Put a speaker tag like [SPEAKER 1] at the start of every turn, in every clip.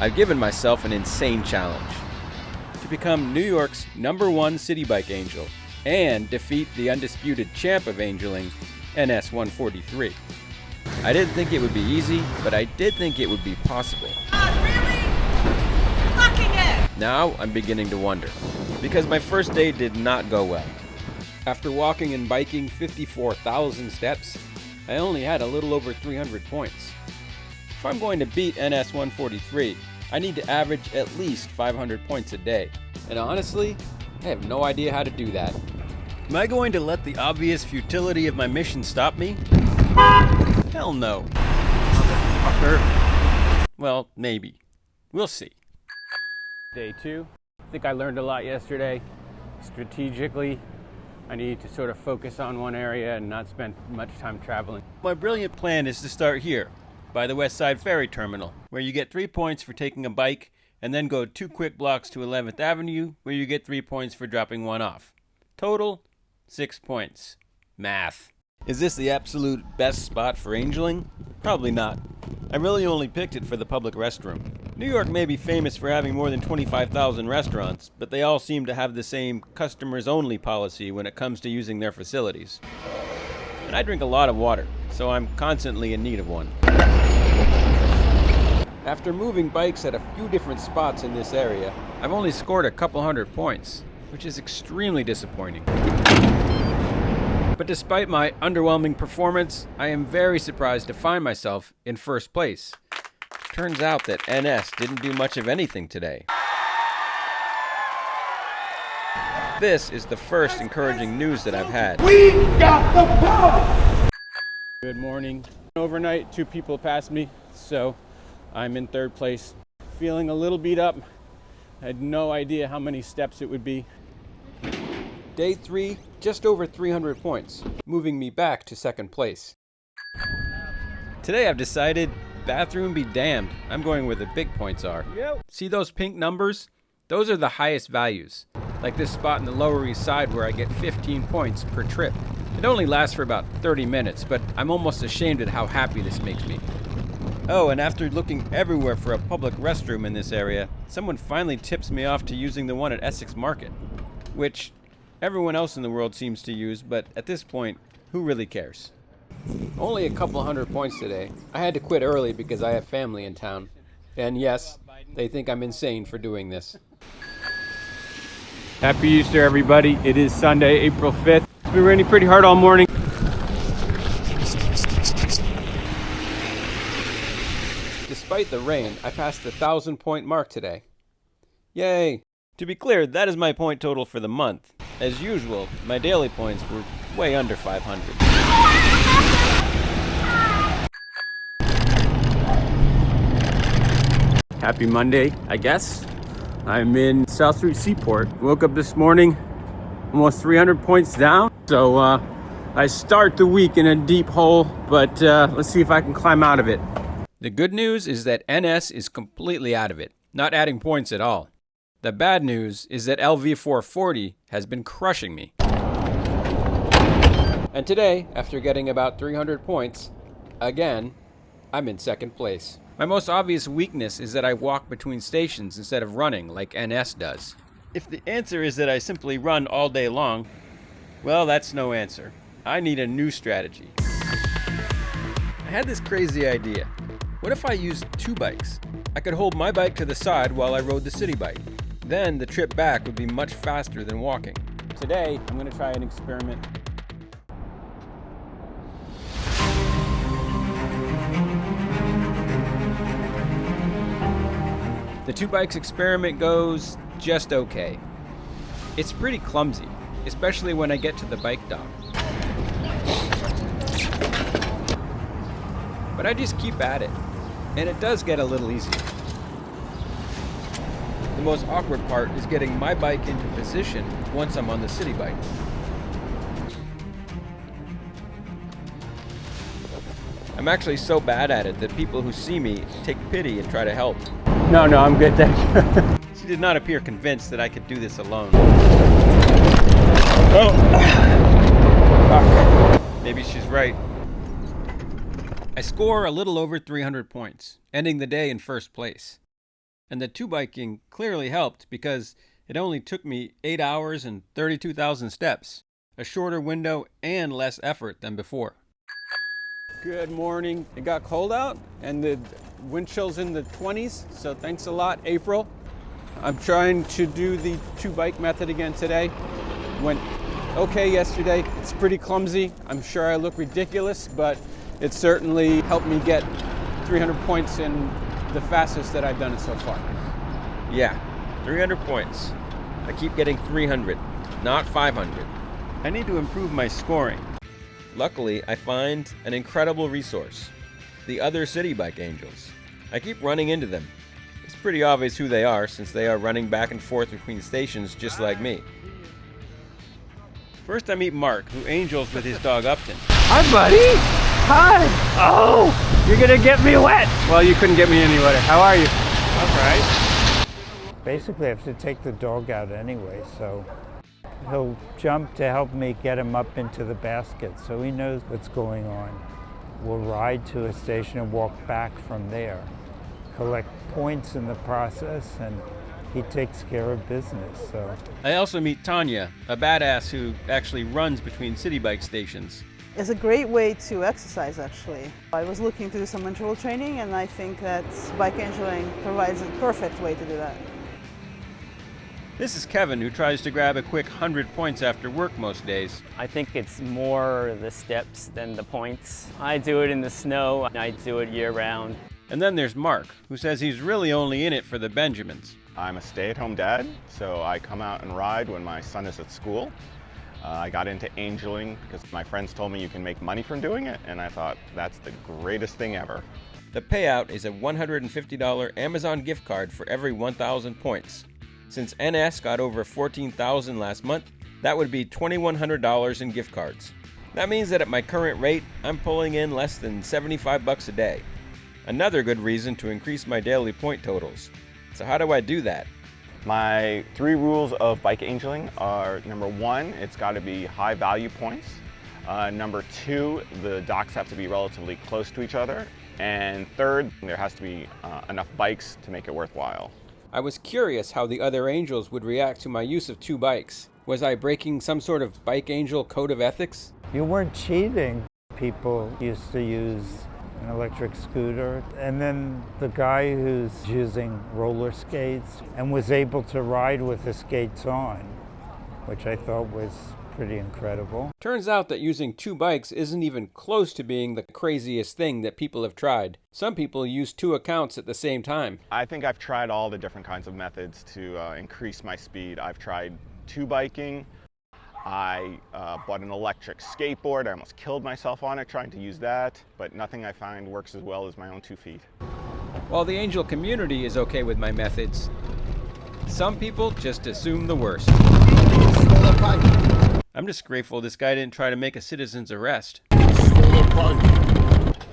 [SPEAKER 1] I've given myself an insane challenge to become New York's #1 city bike angel and defeat the undisputed champ of angeling, NS 143. I didn't think it would be easy, but I did think it would be possible.
[SPEAKER 2] Really? Fucking it!
[SPEAKER 1] Now I'm beginning to wonder, because my first day did not go well. After walking and biking 54,000 steps, I only had a little over 300 points. If I'm going to beat NS 143, I need to average at least 500 points a day. And honestly, I have no idea how to do that. Am I going to let the obvious futility of my mission stop me? Hell no. Well, maybe. We'll see. Day 2. I think I learned a lot yesterday. Strategically, I need to sort of focus on one area and not spend much time traveling. My brilliant plan is to start here, by the West Side Ferry Terminal, where you get 3 points for taking a bike, and then go 2 quick blocks to 11th Avenue, where you get 3 points for dropping one off. Total, 6 points. Math. Is this the absolute best spot for angeling? Probably not. I really only picked it for the public restroom. New York may be famous for having more than 25,000 restaurants, but they all seem to have the same customers-only policy when it comes to using their facilities. And I drink a lot of water, so I'm constantly in need of one. After moving bikes at a few different spots in this area, I've only scored a couple hundred points, which is extremely disappointing. But despite my underwhelming performance, I am very surprised to find myself in first place. Turns out that NS didn't do much of anything today. This is the first encouraging news that I've had.
[SPEAKER 3] We got the power!
[SPEAKER 1] Good morning. Overnight, 2 people passed me, so I'm in 3rd place. Feeling a little beat up. I had no idea how many steps it would be. Day 3, just over 300 points, moving me back to 2nd place. Today I've decided, bathroom be damned, I'm going where the big points are. See those pink numbers? Those are the highest values. Like this spot in the Lower East Side where I get 15 points per trip. It only lasts for about 30 minutes, but I'm almost ashamed at how happy this makes me. Oh, and after looking everywhere for a public restroom in this area, someone finally tips me off to using the one at Essex Market, which everyone else in the world seems to use, but at this point, who really cares? Only a couple hundred points today. I had to quit early because I have family in town. And yes, they think I'm insane for doing this. Happy Easter, everybody. It is Sunday, April 5th. It's been raining pretty hard all morning. Despite the rain, I passed the 1,000-point mark today. Yay! To be clear, that is my point total for the month. As usual, my daily points were way under 500. Happy Monday, I guess. I'm in South Street Seaport. Woke up this morning, almost 300 points down. So I start the week in a deep hole, but let's see if I can climb out of it. The good news is that NS is completely out of it, not adding points at all. The bad news is that LV440 has been crushing me. And today, after getting about 300 points, again, I'm in 2nd place. My most obvious weakness is that I walk between stations instead of running like NS does. If the answer is that I simply run all day long, well, that's no answer. I need a new strategy. I had this crazy idea. What if I used 2 bikes? I could hold my bike to the side while I rode the city bike. Then the trip back would be much faster than walking. Today, I'm going to try an experiment. The 2 bikes experiment goes just okay. It's pretty clumsy, especially when I get to the bike dock. But I just keep at it, and it does get a little easier. The most awkward part is getting my bike into position once I'm on the city bike. I'm actually so bad at it that people who see me take pity and try to help. No, I'm good, thank you. She did not appear convinced that I could do this alone. Oh. Fuck. Maybe she's right. I score a little over 300 points, ending the day in first place. And the two-biking clearly helped because it only took me 8 hours and 32,000 steps, a shorter window and less effort than before. Good morning. It got cold out and the wind chill's in the 20s, so thanks a lot, April. I'm trying to do the two-bike method again today. Went okay yesterday. It's pretty clumsy. I'm sure I look ridiculous, but it certainly helped me get 300 points in the fastest that I've done it so far.
[SPEAKER 4] Yeah, 300 points. I keep getting 300, not 500.
[SPEAKER 1] I need to improve my scoring.
[SPEAKER 4] Luckily, I find an incredible resource, the other Citi Bike Angels. I keep running into them. It's pretty obvious who they are since they are running back and forth between stations just like me.
[SPEAKER 1] First I meet Mark, who angels with his dog Upton.
[SPEAKER 5] Hi, buddy. Hi. Oh, you're gonna get me wet.
[SPEAKER 1] Well, you couldn't get me any wetter. How are you?
[SPEAKER 5] All right. Basically, I have to take the dog out anyway, so he'll jump to help me get him up into the basket so he knows what's going on. We'll ride to a station and walk back from there, collect points in the process, and he takes care of business. So
[SPEAKER 1] I also meet Tanya, a badass who actually runs between Citi Bike stations.
[SPEAKER 6] It's a great way to exercise, actually. I was looking to do some interval training, and I think that bike angeling provides a perfect way to do that.
[SPEAKER 1] This is Kevin, who tries to grab a quick 100 points after work most days.
[SPEAKER 7] I think it's more the steps than the points. I do it in the snow, and I do it year-round.
[SPEAKER 1] And then there's Mark, who says he's really only in it for the Benjamins.
[SPEAKER 8] I'm a stay-at-home dad, so I come out and ride when my son is at school. I got into angeling because my friends told me you can make money from doing it, and I thought that's the greatest thing ever.
[SPEAKER 4] The payout is a $150 Amazon gift card for every 1,000 points. Since NS got over 14,000 last month, that would be $2,100 in gift cards. That means that at my current rate, I'm pulling in less than $75 a day. Another good reason to increase my daily point totals. So how do I do that?
[SPEAKER 8] My 3 rules of bike angeling are: number 1, it's got to be high value points. Number 2, the docks have to be relatively close to each other. And 3rd, there has to be enough bikes to make it worthwhile.
[SPEAKER 1] I was curious how the other angels would react to my use of 2 bikes. Was I breaking some sort of bike angel code of ethics?
[SPEAKER 5] you weren't cheating. People used to use an electric scooter, and then the guy who's using roller skates and was able to ride with the skates on, which I thought was pretty incredible.
[SPEAKER 1] Turns out that using 2 bikes isn't even close to being the craziest thing that people have tried. Some people use 2 accounts at the same time.
[SPEAKER 8] I think I've tried all the different kinds of methods to increase my speed. I've tried 2 biking. I bought an electric skateboard. I almost killed myself on it trying to use that, but nothing I find works as well as my own 2 feet.
[SPEAKER 1] While the angel community is okay with my methods, some people just assume the worst. I'm just grateful this guy didn't try to make a citizen's arrest.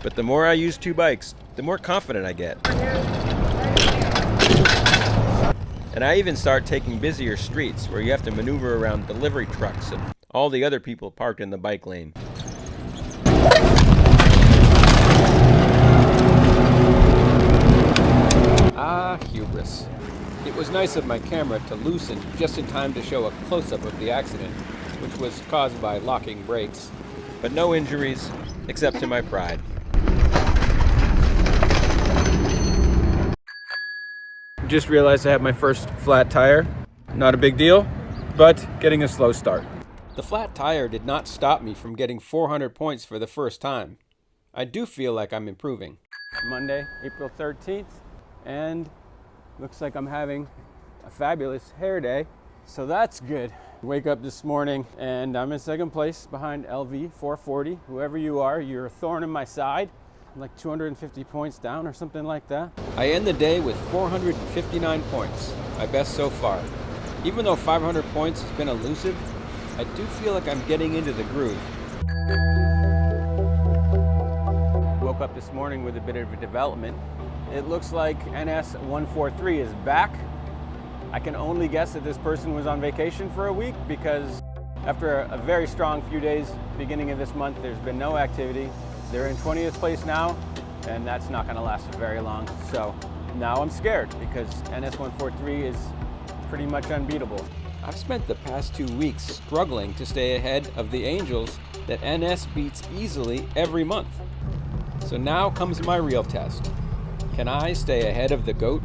[SPEAKER 4] But the more I use 2 bikes, the more confident I get. And I even start taking busier streets where you have to maneuver around delivery trucks and all the other people parked in the bike lane.
[SPEAKER 1] Ah, hubris. It was nice of my camera to loosen just in time to show a close-up of the accident, which was caused by locking brakes.
[SPEAKER 4] But no injuries, except to my pride.
[SPEAKER 1] Just realized I have my first flat tire. Not a big deal, but getting a slow start. The flat tire did not stop me from getting 400 points for the first time. I do feel like I'm improving. Monday, April 13th, and looks like I'm having a fabulous hair day, so that's good. Wake up this morning and I'm in second place behind LV 440. Whoever you are, you're a thorn in my side. I'm like 250 points down or something like that. I end the day with 459 points, my best so far. Even though 500 points has been elusive, I do feel like I'm getting into the groove. Woke up this morning with a bit of a development. It looks like NS143 is back. I can only guess that this person was on vacation for a week because after a very strong few days beginning of this month, there's been no activity. They're in 20th place now, and that's not going to last for very long. So now I'm scared because NS143 is pretty much unbeatable.
[SPEAKER 4] I've spent the past 2 weeks struggling to stay ahead of the Angels that NS beats easily every month. So now comes my real test. Can I stay ahead of the GOAT?